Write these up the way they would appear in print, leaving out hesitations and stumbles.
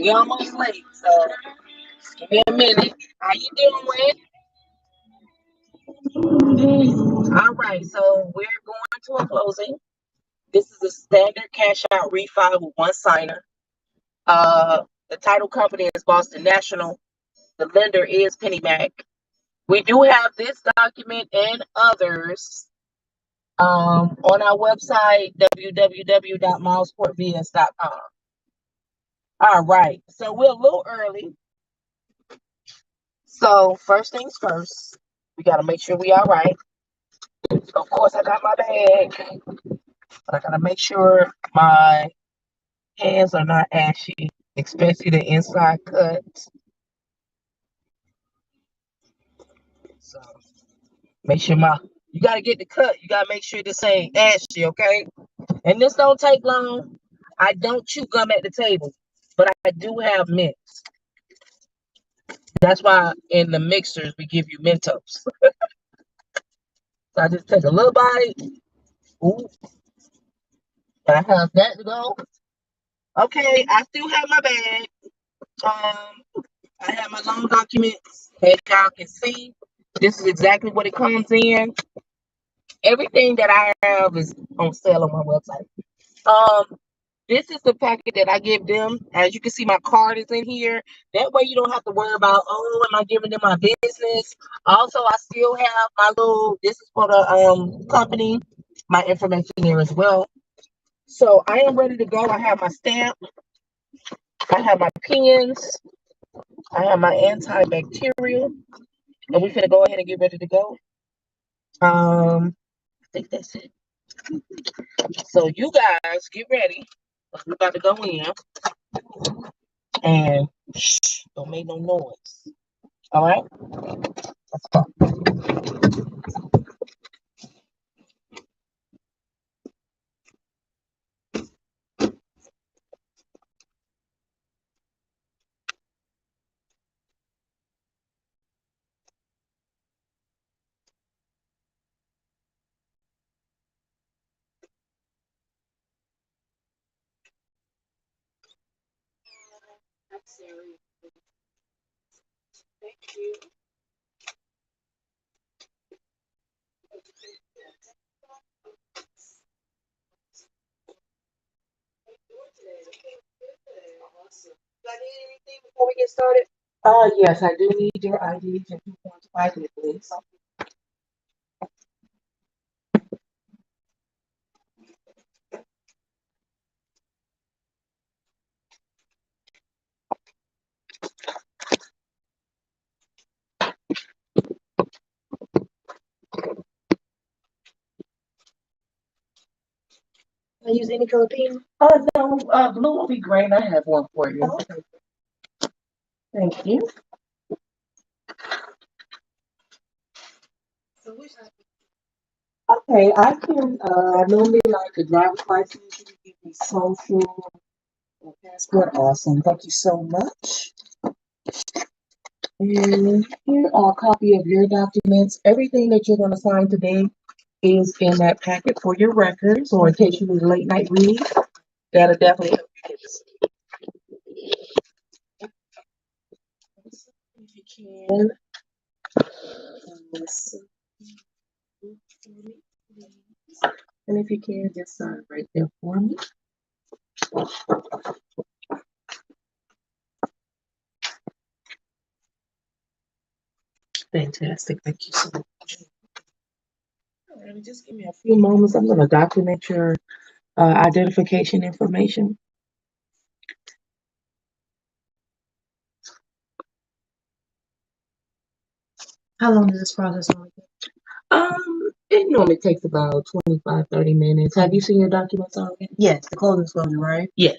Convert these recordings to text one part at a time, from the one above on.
We almost late, so give me a minute. How you doing? All right, so we're going to a closing. This is a standard cash out refi with one signer. The title company is Boston National. The lender is PennyMac. We do have this document and others on our website, www.MylesCorpVS.com. All right, so we're a little early. So first things first, we got to make sure we all right. Of course, I got my bag, but I got to make sure my hands are not ashy, especially the inside cut. So make sure you got to get the cut. You got to make sure this ain't ashy, okay? And this don't take long. I don't chew gum at the table, but I do have mints. That's why in the mixers we give you Mentos. So I just take a little bite. Ooh, I have that to go. Okay, I still have my bag. I have my loan documents. As y'all can see, this is exactly what it comes in. Everything that I have is on sale on my website. This is the packet that I give them. As you can see, my card is in here. That way you don't have to worry about, oh, am I giving them my business? Also, I still have my this is for the company, my information there as well. So I am ready to go. I have my stamp. I have my pens. I have my antibacterial. And we're gonna go ahead and get ready to go. I think that's it. So you guys get ready. We're about to go in. And shh, don't make no noise. All right? Let's go. Thank you. Do I need anything before we get started? Yes, I do need your ID and 2.5, please. Can I use any color pen? No, blue will be great. I have one for you. Okay. Thank you. So which okay, I can normally like the driver's license, you can give me social or passport. Awesome. Thank you so much. And here are a copy of your documents. Everything that you're going to sign today is in that packet for your records, or in case you need a late night read. That'll definitely help you get to sleep. If you can. And if you can, just sign right there for me. Fantastic. Thank you so much. All right, just give me a few moments. I'm going to document your identification information. How long does this process normally take? It normally takes about 25-30 minutes. Have you seen your documents already? Yes, the closing disclosure, right? Yes.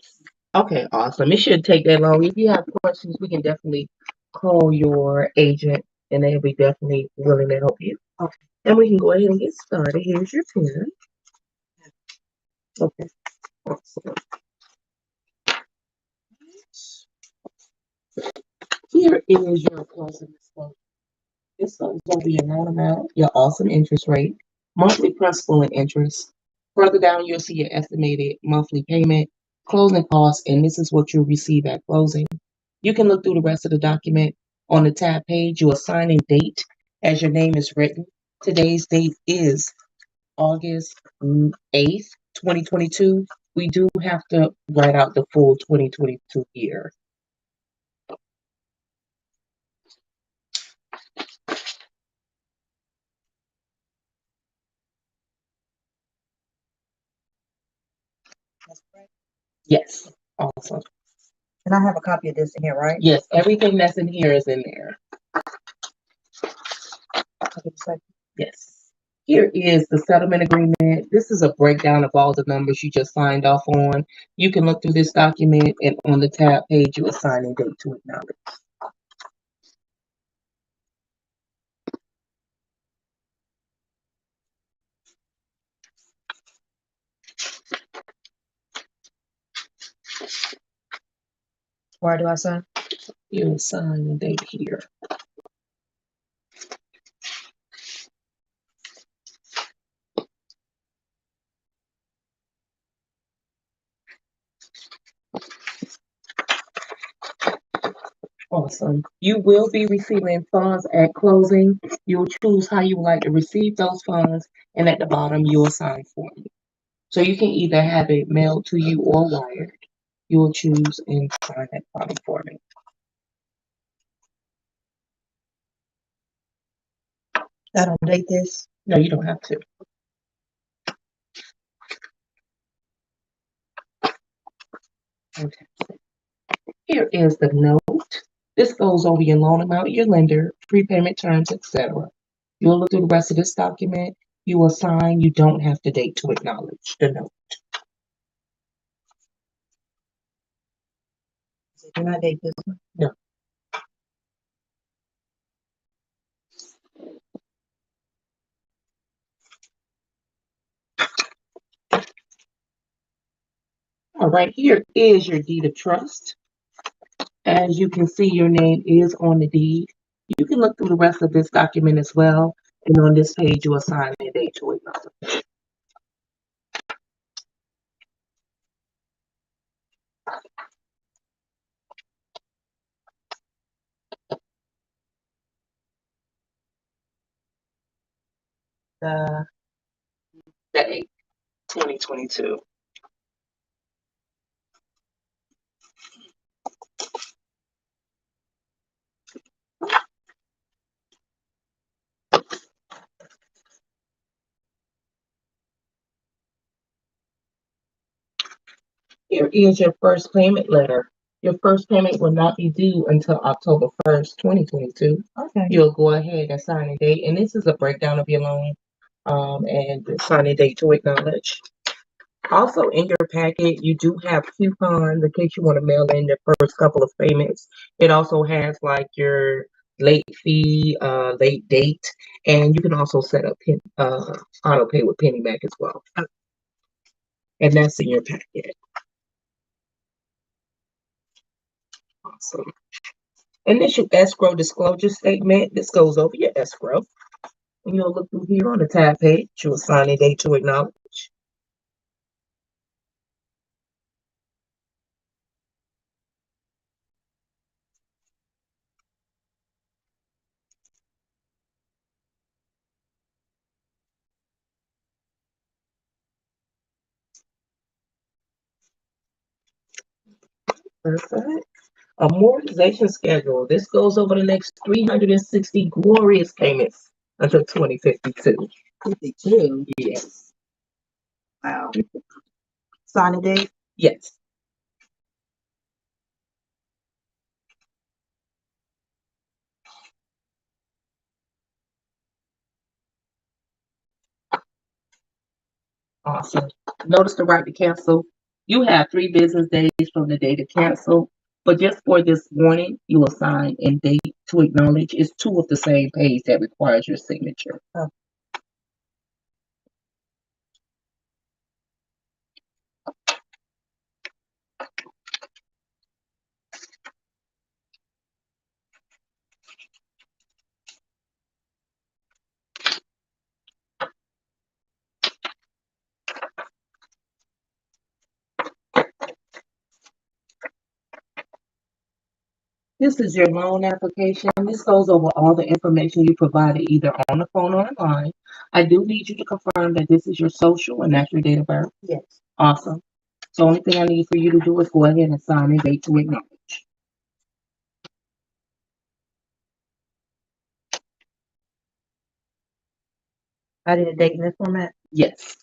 Okay, awesome. It shouldn't take that long. If you have questions, we can definitely call your agent and they'll be definitely willing to help you. Okay. And we can go ahead and get started. Here's your pen. Okay. Awesome. Here is your closing disclosure. This is going to be your loan amount, your awesome interest rate, monthly principal and interest. Further down, you'll see your estimated monthly payment. closing costs, and this is what you'll receive at closing. You can look through the rest of the document. On the tab page, you assign a date as your name is written. Today's date is August 8th, 2022. We do have to write out the full 2022 year. Yes, awesome. And I have a copy of this in here, right? Yes, everything that's in here is in there. Yes. Here is the settlement agreement. This is a breakdown of all the numbers you just signed off on. You can look through this document, and on the tab page, you assign a date to acknowledge. Where do I sign? You assign a date here. Awesome. You will be receiving funds at closing. You'll choose how you would like to receive those funds, and at the bottom, you'll sign for me. So you can either have it mailed to you or wired. You will choose and sign at the bottom for me. I don't date this. No, you don't have to. Okay. Here is the note. This goes over your loan amount, your lender, prepayment terms, etc. You'll look through the rest of this document. You will sign. You don't have to date to acknowledge the note. Do not date this one. No. All right, here is your deed of trust. As you can see, your name is on the deed. You can look through the rest of this document as well. And on this page, you assign a date to acknowledge. The 8th, 2022. Here is your first payment letter. Your first payment will not be due until October 1st, 2022. Okay. You'll go ahead and sign a date, and this is a breakdown of your loan, and sign a date to acknowledge. Also, in your packet, you do have coupons in case you want to mail in the first couple of payments. It also has like your late fee, late date, and you can also set up auto pay with PennyMac as well. And that's in your packet. Awesome. Initial escrow disclosure statement. This goes over your escrow. And you'll look through here on the tab page. You'll assign a date to acknowledge. Perfect. Amortization schedule. This goes over the next 360 glorious payments until 2052. 52. Yes. Wow. Sign a date. Yes. Awesome. Notice the right to cancel. You have 3 business days from the day to cancel, but just for this warning, you will sign and date to acknowledge. It's 2 of the same page that requires your signature. Oh. This is your loan application. This goes over all the information you provided either on the phone or online. I do need you to confirm that this is your social and that's your date of birth. Yes. Awesome. So only thing I need for you to do is go ahead and sign and date to acknowledge. I did a date in this format. Yes.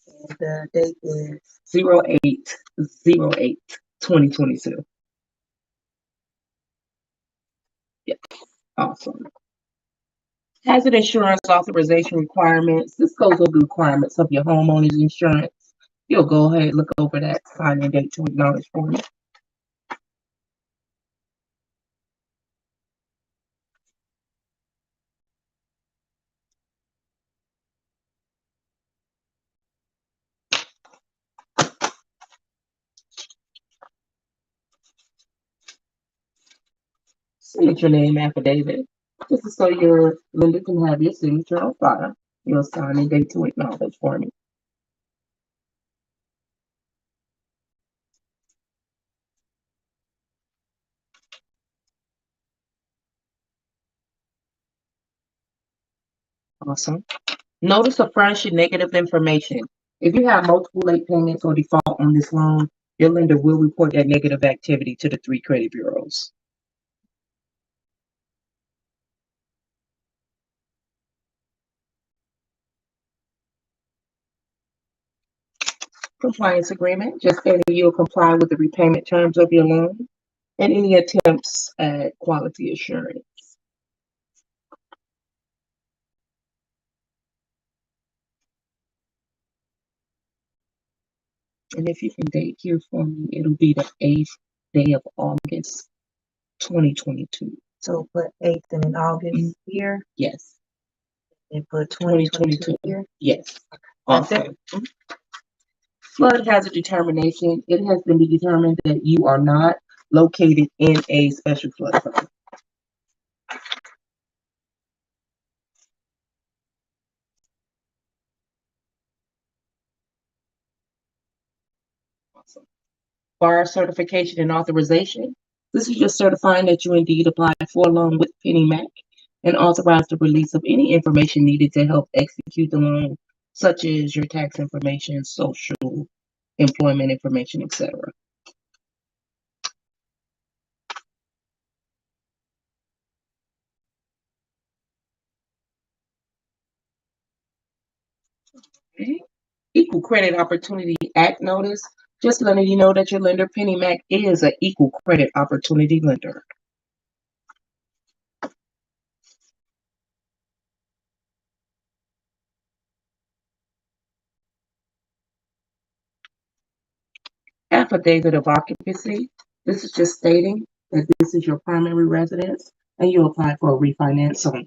And the date is 08/08/2022. Yes. Awesome. Hazard insurance authorization requirements. This goes over the requirements of your homeowner's insurance. You'll go ahead and look over that sign and date to acknowledge for me. Signature name affidavit. This is so your lender can have your signature on file. You'll sign and date to acknowledge for me. Awesome. Notice of furnishing negative information. If you have multiple late payments or default on this loan, your lender will report that negative activity to the 3 credit bureaus. Compliance agreement, just stating you'll comply with the repayment terms of your loan and any attempts at quality assurance. And if you can date here for me, it'll be the 8th day of August, 2022. so put 8th and in August here Yes. and put 2022 here. Yes. That's Awesome. Flood hazard determination. It has been determined that you are not located in a special flood zone. Awesome. Bar certification and authorization. This is just certifying that you indeed applied for a loan with PennyMac and authorize the release of any information needed to help execute the loan, such as your tax information, social, employment information, etc. Okay. Equal Credit Opportunity Act notice. Just letting you know that your lender, PennyMac, is an equal credit opportunity lender. Affidavit of occupancy. This is just stating that this is your primary residence and you apply for a refinance on.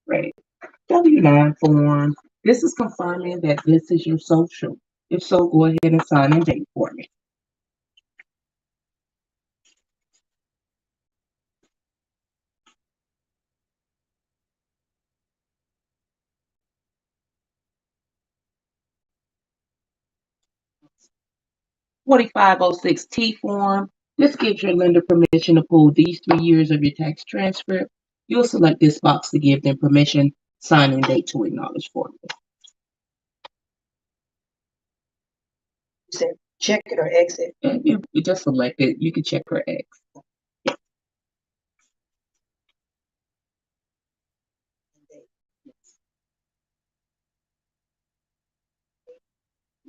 Right. W-9 form. This is confirming that this is your social. If so, go ahead and sign and date for me. (4506) form. This gives your lender permission to pull these 3 years of your tax transcript. You'll select this box to give them permission, sign and date to acknowledge for me. You said check it or exit. And you just select it. You can check for X.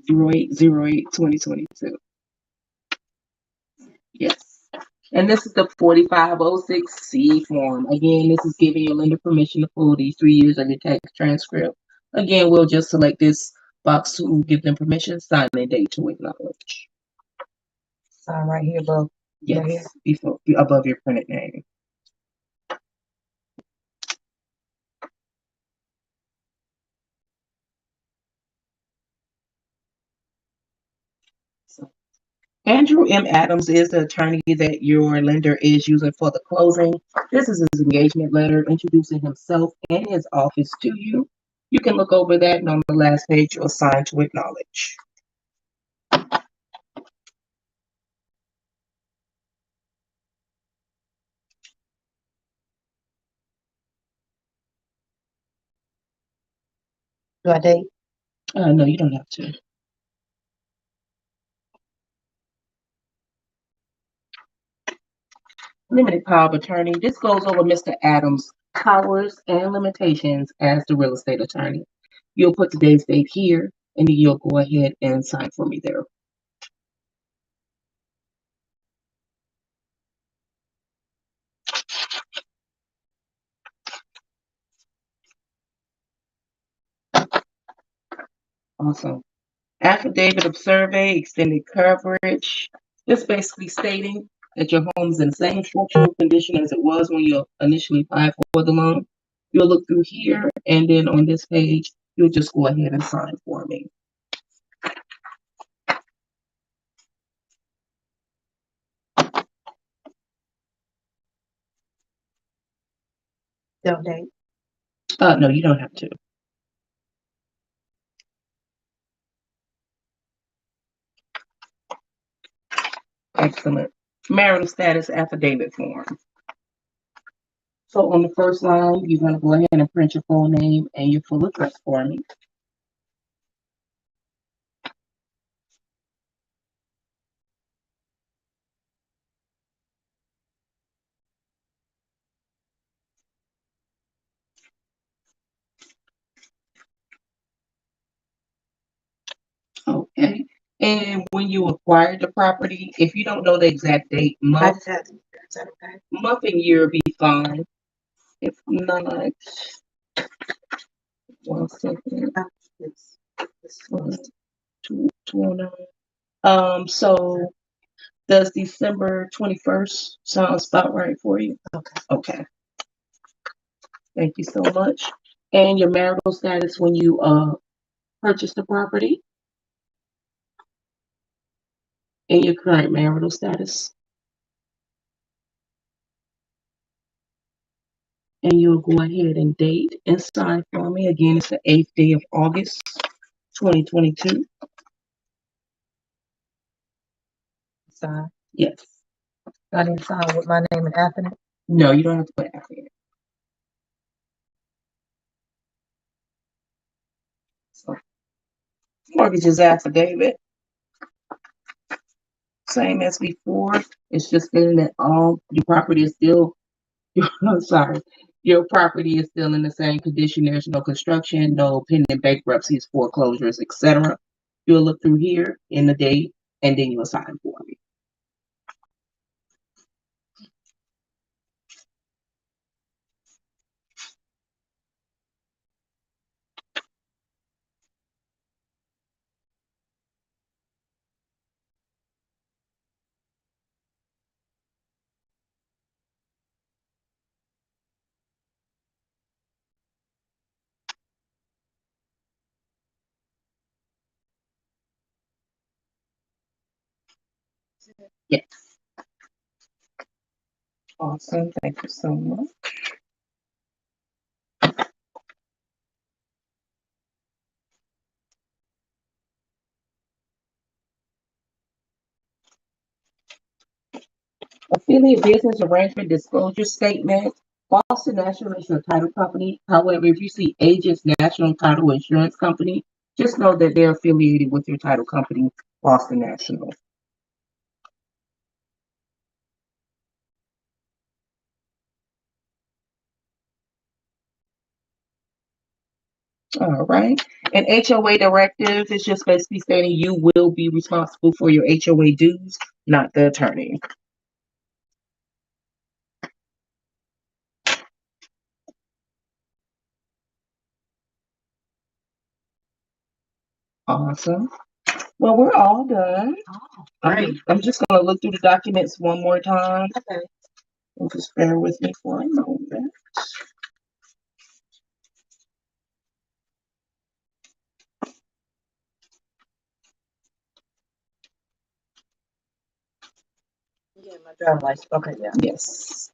08/08/2022. Yes. And this is the 4506C form. Again, this is giving your lender permission to pull these 3 years of your tax transcript. Again, we'll just select this box to give them permission, sign and date to acknowledge. Sign right here above. Yes, Right here. before, above your printed name. Andrew M. Adams is the attorney that your lender is using for the closing. This is his engagement letter introducing himself and his office to you. You can look over that, and on the last page, you'll sign to acknowledge. Do I date? No, you don't have to. Limited power of attorney. This goes over Mr. Adams' powers and limitations as the real estate attorney. You'll put today's date here, and then you'll go ahead and sign for me there. Awesome. Affidavit of survey, extended coverage. Just basically stating that your home is in the same structural condition as it was when you initially applied for the loan. You'll look through here, and then on this page, you'll just go ahead and sign for me. Don't date. No, you don't have to. Excellent. Marital status affidavit form. So on the first line, you're going to go ahead and print your full name and your full address for me. Okay. And when you acquired the property, if you don't know the exact date, I month, just have to, is that okay? month and year will be fine. If not, one second. It's, Two, 209. So does December 21st sound about right for you? okay. Okay. Thank you so much. And your marital status when you purchased the property, and your current marital status. And you'll go ahead and date and sign for me. Again, it's the 8th day of August, 2022. Sign. Yes. I need to sign with my name and affidavit. No, you don't have to put affidavit. So, mortgages affidavit, same as before. It's just stating that all your property is still, I'm sorry, your property is still in the same condition. There's no construction, no pending bankruptcies, foreclosures, etc. You'll look through here in the date, and then you'll sign for me. Yes. Awesome. Thank you so much. Affiliate business arrangement disclosure statement. Boston National is your title company. However, if you see Agents National Title Insurance Company, just know that they're affiliated with your title company, Boston National. All right. And HOA directive is just basically stating you will be responsible for your HOA dues, not the attorney. Awesome. Well, we're all done. Great. I'm just going to look through the documents one more time. Okay. And just bear with me for a moment. My driver's license. Okay, yeah. Yes.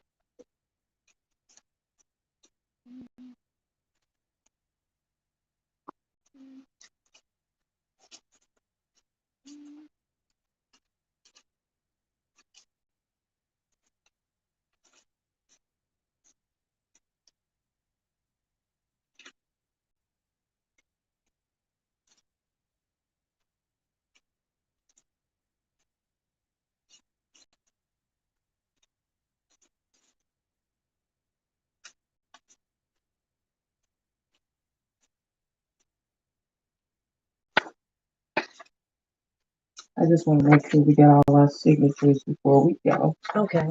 I just want to make sure we get all our signatures before we go. Okay.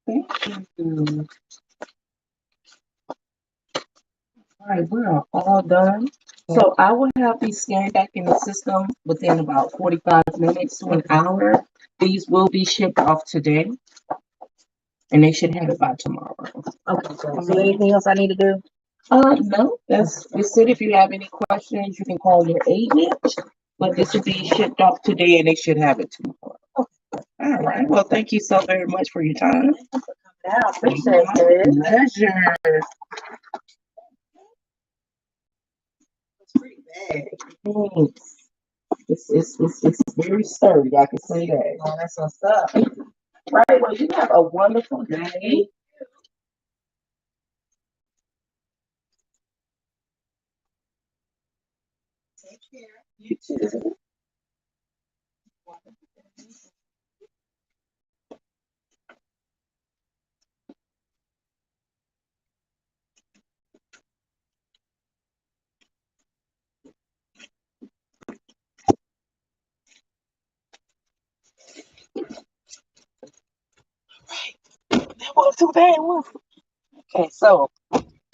Thank you. All right, we are all done. So I will have these scanned back in the system within about 45 minutes to an hour. These will be shipped off today, and they should have it by tomorrow. Okay, so is there anything else I need to do? No, that's it. If you have any questions, you can call your agent, but this will be shipped off today, and they should have it tomorrow. All right. Well, thank you so very much for your time. Yeah, I appreciate it. Pleasure. It's pretty bad. Thanks. It's very sturdy. I can say that. Oh, that's what's up. Right. Well, you have a wonderful day. Take care. You too. That wasn't too bad, was it? Okay, so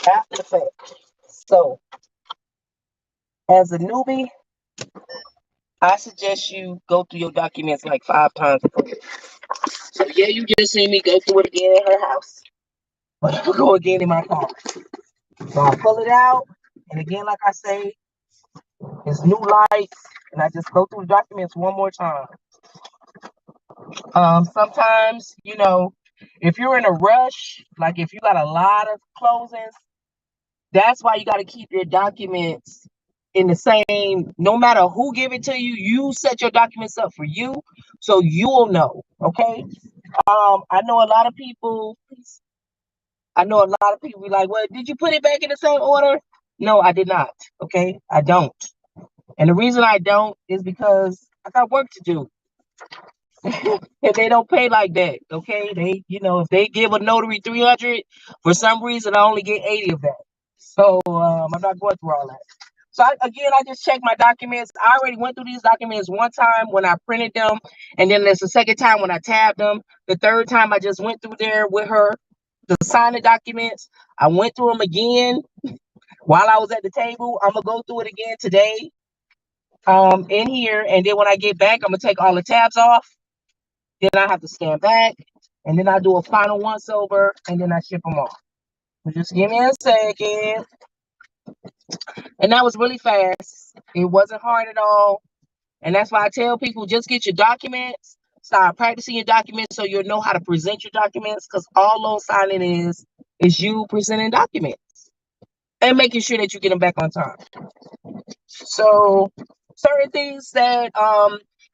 after the fact, so as a newbie, I suggest you go through your documents like 5 times. So yeah, you just see me go through it again in her house, but I will go again in my car. So I pull it out, and again, like I say, it's new lights, and I just go through the documents one more time. Sometimes, if you're in a rush, like if you got a lot of closings, that's why you got to keep your documents in the same, no matter who give it to you, you set your documents up for you, so you will know, okay? I know a lot of people be like, well, did you put it back in the same order? No, I did not, okay? I don't. And the reason I don't is because I got work to do. And they don't pay like that, okay? If they give a notary 300, for some reason I only get 80 of that. So I'm not going through all that. So I just checked my documents. I already went through these documents one time when I printed them, and then there's the second time when I tabbed them. The third time I just went through there with her to sign the documents. I went through them again while I was at the table. I'm gonna go through it again today, in here, and then when I get back, I'm gonna take all the tabs off. Then I have to scan back, and then I do a final once over, and then I ship them off. So just give me a second. And that was really fast. It wasn't hard at all. And that's why I tell people, just get your documents, start practicing your documents so you'll know how to present your documents, because all loan signing is you presenting documents and making sure that you get them back on time. So certain things that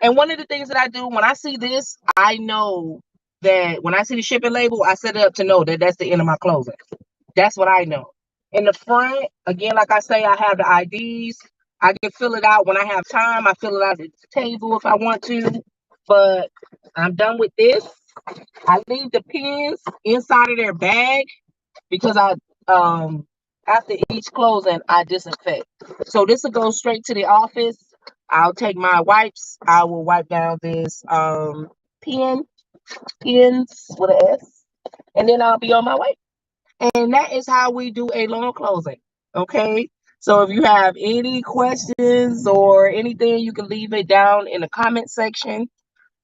and one of the things that I do when I see this, I know that when I see the shipping label, I set it up to know that that's the end of my closing. That's what I know. In the front, again, like I say, I have the IDs. I can fill it out when I have time. I fill it out at the table if I want to. But I'm done with this. I leave the pins inside of their bag because after each closing I disinfect. So this will go straight to the office. I'll take my wipes. I will wipe down this pins with an S, and then I'll be on my way. And that is how we do a loan closing. Okay. So if you have any questions or anything, you can leave it down in the comment section.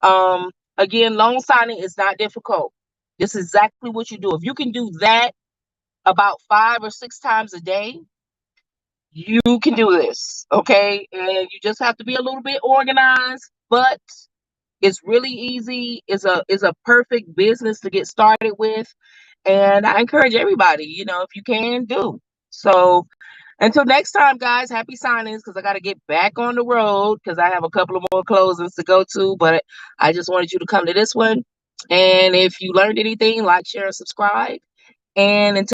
Again, loan signing is not difficult. This is exactly what you do. If you can do that about 5 or 6 times a day, you can do this, okay? And you just have to be a little bit organized, but it's really easy. It's a perfect business to get started with. And I encourage everybody, if you can, do. So until next time, guys, happy signings, because I got to get back on the road because I have a couple of more closings to go to. But I just wanted you to come to this one. And if you learned anything, like, share, and subscribe. And until